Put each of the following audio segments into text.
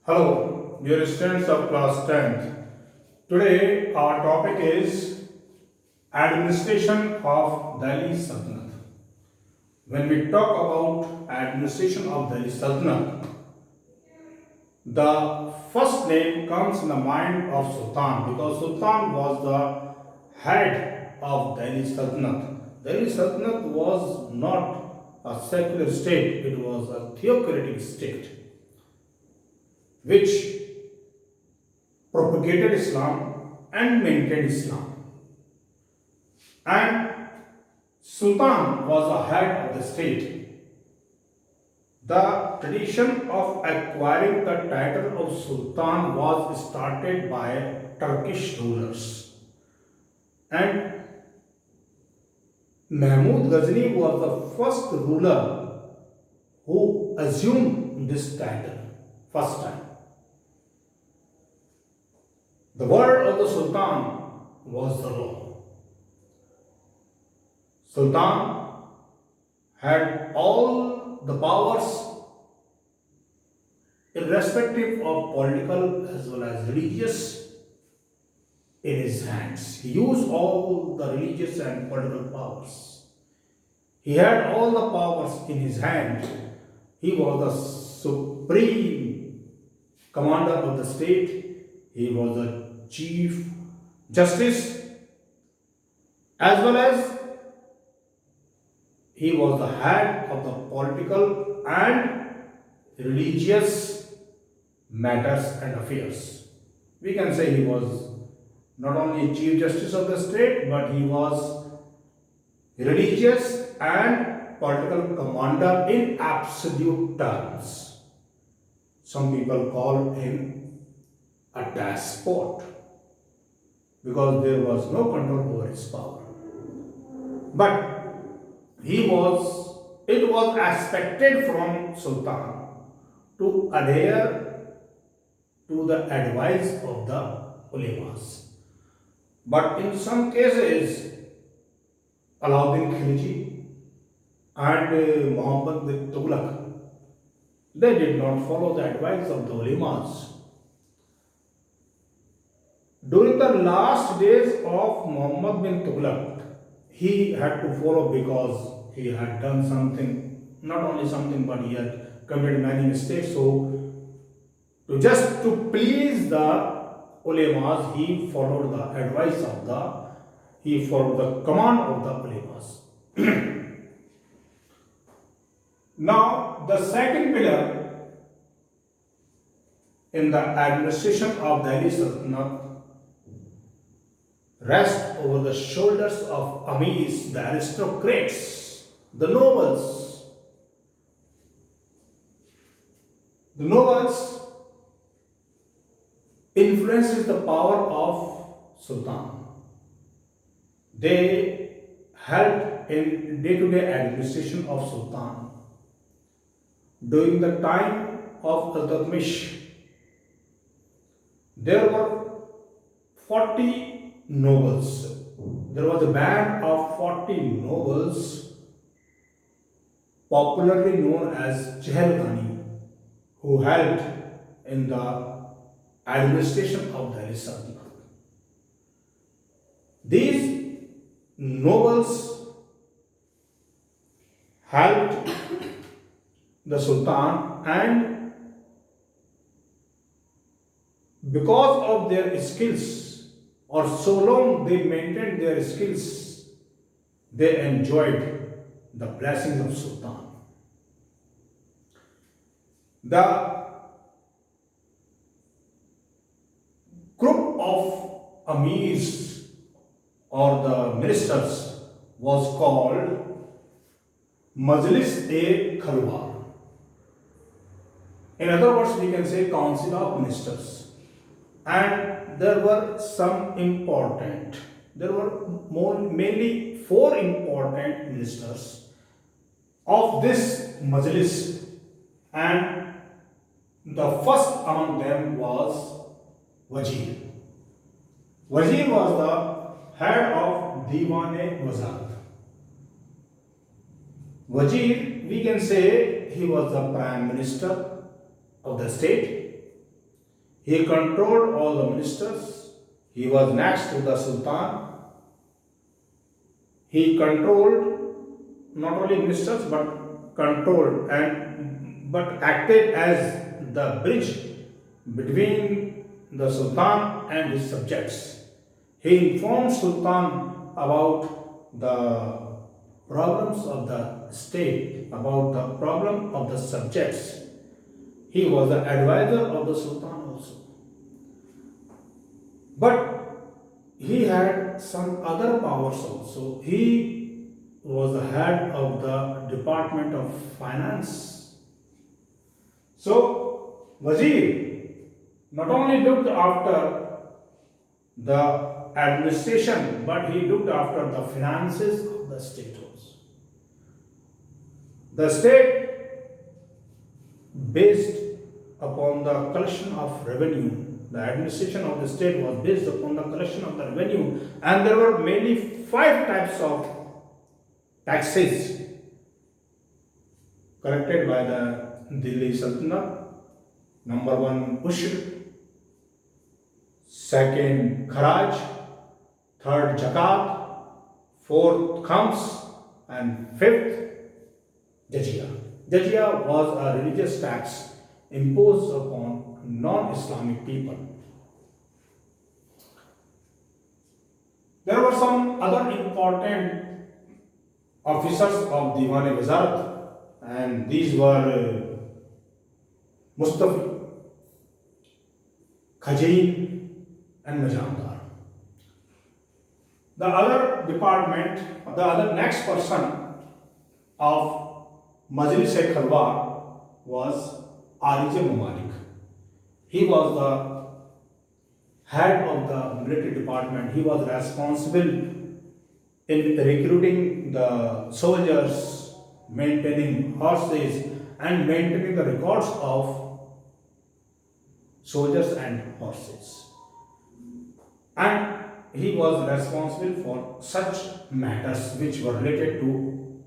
Hello, dear students of class 10th. Today our topic is administration of Delhi Sultanate. When we talk about administration of Delhi Sultanate, the first name comes in the mind of Sultan because Sultan was the head of Delhi Sultanate. Delhi Sultanate was not a secular state, it was a theocratic state which propagated Islam and maintained Islam. And Sultan was the head of the state. The tradition of acquiring the title of Sultan was started by Turkish rulers. And Mahmud Ghazni was the first ruler who assumed this title first time. The word of the Sultan was the law. Sultan had all the powers irrespective of political as well as religious in his hands. He used all the religious and political powers. He had all the powers in his hand. He was the supreme commander of the state. He was the chief justice as well as he was the head of the political and religious matters and affairs. We can say he was not only chief justice of the state but he was religious and political commander in absolute terms. Some people call him a despot because there was no control over his power. But it was expected from Sultan to adhere to the advice of the ulemas. But in some cases, Alauddin Khilji and Muhammad bin Tughlaq, they did not follow the advice of the ulemas. During the last days of Muhammad bin Tughlaq, he had to follow because he had done something, not only something, but he had committed many mistakes. So, to please the ulemas, he followed the advice of he followed the command of the ulemas. Now, the second pillar in the administration of Delhi Sultanate rest over the shoulders of amirs, the aristocrats, the nobles. The nobles influences the power of Sultan. They helped in day-to-day administration of Sultan. During the time of Iltutmish, there were 40 nobles. There was a band of 40 nobles, popularly known as Chehargani, who helped in the administration of Delhi Sultanate. These nobles helped the Sultan, and because of their skills, or so long they maintained their skills, they enjoyed the blessings of Sultan. The group of amirs or the ministers was called Majlis-e-Khalwa. In other words, we can say Council of Ministers. And there were mainly 4 important ministers of this Majlis, and the first among them was Wazir. Wazir was the head of Diwan-e-Wazat. Wazir, we can say he was the prime minister of the state, He controlled all the ministers. He was next to the Sultan. He controlled not only ministers but controlled and but acted as the bridge between the Sultan and his subjects. He informed Sultan about the problems of the state, about the problem of the subjects. He was the advisor of the Sultan also. But he had some other powers also. He was the head of the Department of Finance. So, Wazir not only looked after the administration, but he looked after the finances of the state also. The state, based upon the collection of revenue, the administration of the state was based upon the collection of the revenue, and there were mainly 5 types of taxes collected by the Delhi Sultanate. Number 1, Ushur; second, Kharaj; third, Zakat; fourth, Khams; and fifth, Jizya. Jizya was a religious tax imposed upon non-Islamic people. There were some other important officers of Diwan-e-Wazarat, and these were Mustafi, Khajin, and Majamdar. The other department, the other next person of Majlis-e-Khalwa was Arij Mamalik. He was the head of the military department. He was responsible in recruiting the soldiers, maintaining horses, and maintaining the records of soldiers and horses. And he was responsible for such matters which were related to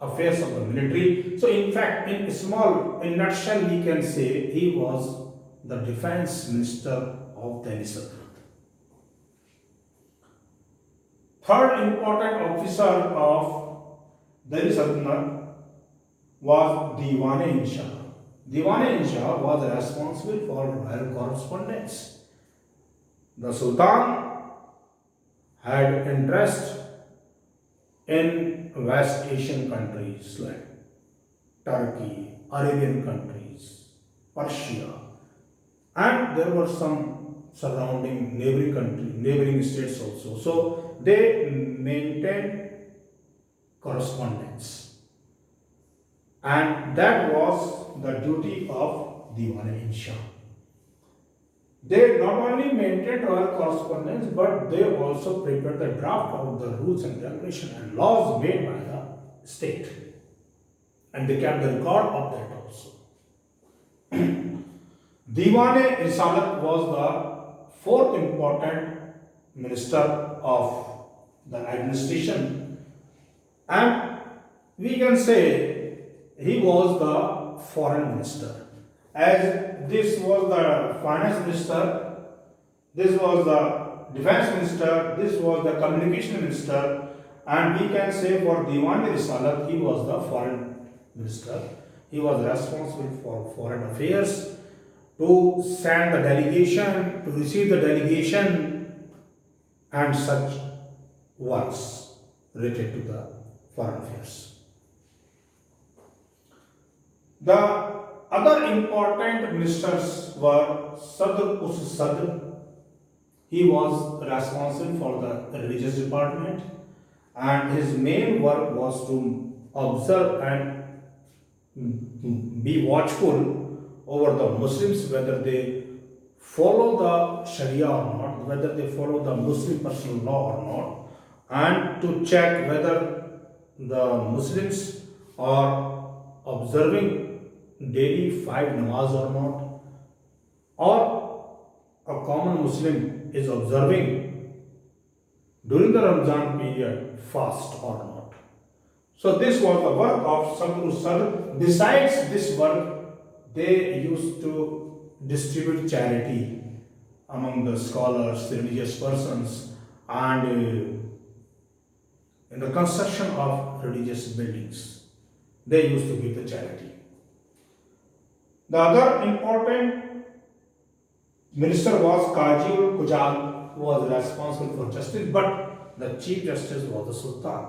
affairs of the military. So, in fact, in nutshell, we can say he was the defense minister of Delhi Sultanate. Third important officer of Delhi Sultanate was Diwan-e-Insha. Diwan-e-Insha was responsible for royal correspondence. The Sultan had interest in West Asian countries like Turkey, Arabian countries, Persia, and there were some surrounding neighboring states also. So they maintained correspondence, and that was the duty of Diwan-e-Insha. They not only maintained royal correspondence, but they also prepared the draft of the rules and regulations and laws made by the state, and they kept the record of that also. Diwan-e-Risalat was the fourth important minister of the administration, and we can say he was the foreign minister. As this was the finance minister, this was the defense minister, this was the communication minister, and we can say for Diwan-e-Risalat, he was the foreign minister. He was responsible for foreign affairs, to send the delegation, to receive the delegation, and such works related to the foreign affairs. The other important ministers were Sadr-us-Sadr. He was responsible for the religious department, and his main work was to observe and be watchful over the Muslims, whether they follow the Sharia or not, whether they follow the Muslim personal law or not, and to check whether the Muslims are observing daily 5 namaz or not, or a common Muslim is observing during the Ramzan period fast or not. So this was the work of Sadr-us-Sadr. Besides this work, they used to distribute charity among the scholars, religious persons, and in the construction of religious buildings. They used to give the charity. The other important minister was Qajiul Kujal, who was responsible for justice, but the chief justice was the Sultan.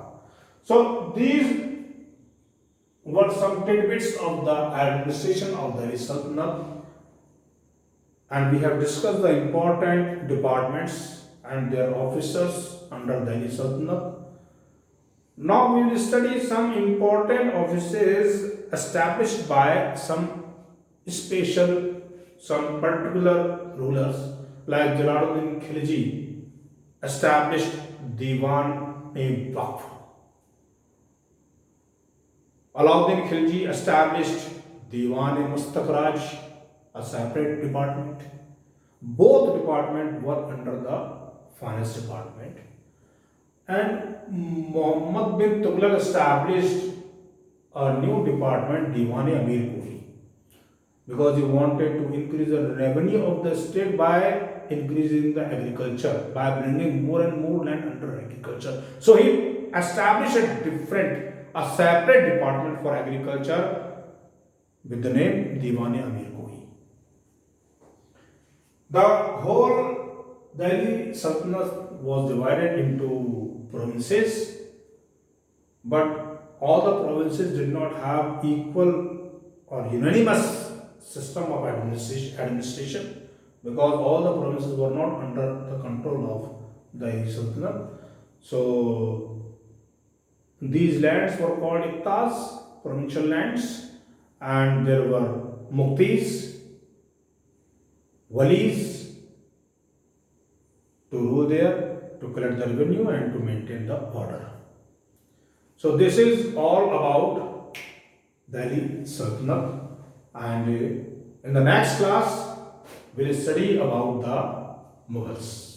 So these were some tidbits of the administration of Delhi Sultanate, and we have discussed the important departments and their officers under Delhi Sultanate. Now we will study some important offices established by some special, some particular rulers, like Jalaluddin Khilji established Diwan-e-Waqf. Alauddin Khilji established Diwan-e-Mustakhraj, a separate department. Both departments were under the finance department. And Muhammad bin Tughlaq established a new department, Diwan-e-Amir Kuri, because he wanted to increase the revenue of the state by increasing the agriculture, by bringing more and more land under agriculture. So he established a separate department for agriculture with the name Diwan-e-Amir Kuri. The whole Delhi Sultanate was divided into provinces, but all the provinces did not have equal or unanimous system of administration, because all the provinces were not under the control of the Sultanate. So these lands were called Iqtas, provincial lands, and there were Muktis, Walis to rule there, to collect the revenue and to maintain the order. So this is all about Delhi Sultanate, and in the next class we will study about the Mughals.